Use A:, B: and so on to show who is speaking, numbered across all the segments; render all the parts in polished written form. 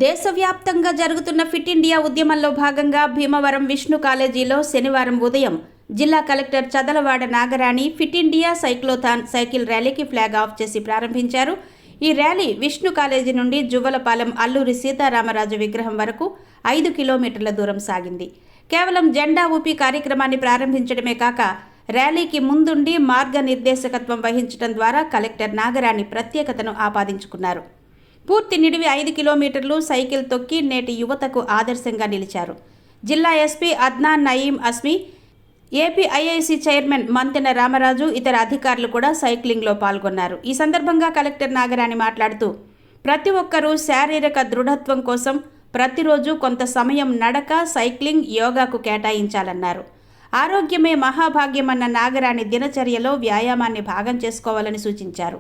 A: దేశవ్యాప్తంగా జరుగుతున్న fit India ఉద్యమంలో భాగంగా భీమవరం విష్ణు కాలేజీలో శనివారం ఉదయం జిల్లా collector Chadalavada Nagarani fit India cyclothon cycle ర్యాలీకి ఫ్లాగ్ ఆఫ్ చేసి ప్రారంభించారు. ఈ ర్యాలీ విష్ణు కాలేజీ నుండి జువ్వలపాలెం అల్లూరి సీతారామరాజు విగ్రహం వరకు 5 కిలోమీటర్ల దూరం సాగింది. కేవలం జెండా ఊపి కార్యక్రమాన్ని ప్రారంభించడమే కాక ర్యాలీకి ముందుండి మార్గనిర్దేశకత్వం వహించడం ద్వారా కలెక్టర్ నాగరాణి ప్రత్యేకతను ఆపాదించుకున్నారు. పూర్తి నిడివి 5 కిలోమీటర్లు సైకిల్ తొక్కి నేటి యువతకు ఆదర్శంగా నిలిచారు. జిల్లా ఎస్పీ అద్నాన్ నయీం అస్మి, ఏపీఐఐసి చైర్మన్ మంతెన రామరాజు, ఇతర అధికారులు కూడా సైక్లింగ్లో పాల్గొన్నారు. ఈ సందర్భంగా కలెక్టర్ నాగరాణి మాట్లాడుతూ ప్రతి ఒక్కరూ శారీరక దృఢత్వం కోసం ప్రతిరోజు కొంత సమయం నడక, సైక్లింగ్, యోగాకు కేటాయించాలన్నారు. ఆరోగ్యమే మహాభాగ్యమన్న నాగరాణి దినచర్యలో వ్యాయామాన్ని భాగం చేసుకోవాలని సూచించారు.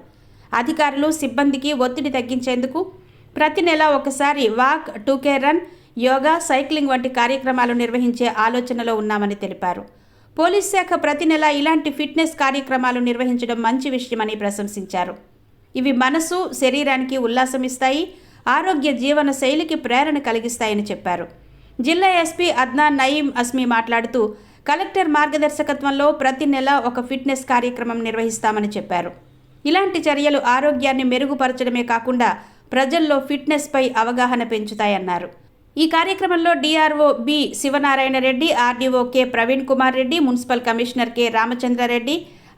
A: అధికారులు, సిబ్బందికి ఒత్తిడి తగ్గించేందుకు ప్రతి నెల ఒకసారి walk, 2K run, yoga, cycling వంటి కార్యక్రమాలు నిర్వహించే ఆలోచనలో ఉన్నామని తెలిపారు. పోలీస్ శాఖ ప్రతి నెల ఇలాంటి ఫిట్నెస్ కార్యక్రమాలు నిర్వహించడం మంచి విషయమని ప్రశంసించారు. ఇవి మనసు, శరీరానికి ఉల్లాసం ఇస్తాయి, ఆరోగ్య జీవన శైలికి ప్రేరణ కలిగిస్తాయని చెప్పారు. జిల్లా ఎస్పీ అద్నాన్ నయీం అస్మి మాట్లాడుతూ కలెక్టర్ మార్గదర్శకత్వంలో ప్రతి నెల ఒక ఫిట్నెస్ కార్యక్రమం నిర్వహిస్తామని చెప్పారు. ఇలాంటి చర్యలు ఆరోగ్యాన్ని మెరుగుపరచడమే కాకుండా ప్రజల్లో ఫిట్నెస్పై అవగాహన పెంచుతాయన్నారు. ఈ కార్యక్రమంలో DRO B Sivanarayana Reddy, RDO K Praveen Kumar Reddy, municipal commissioner K Ramachandra Reddy,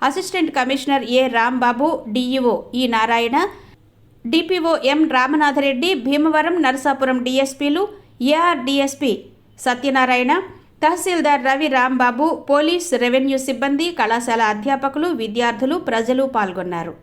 A: assistant commissioner A Rambabu, DEO E Narayana, DPO M Ramanatha Reddy, Bhimavaram, Narasapuram డిఎస్పీలు, ఏఆర్ డిఎస్పీ సత్యనారాయణ, తహసీల్దార్ రవి రాంబాబు, పోలీస్, రెవెన్యూ సిబ్బంది, కళాశాల అధ్యాపకులు, విద్యార్థులు, ప్రజలు పాల్గొన్నారు.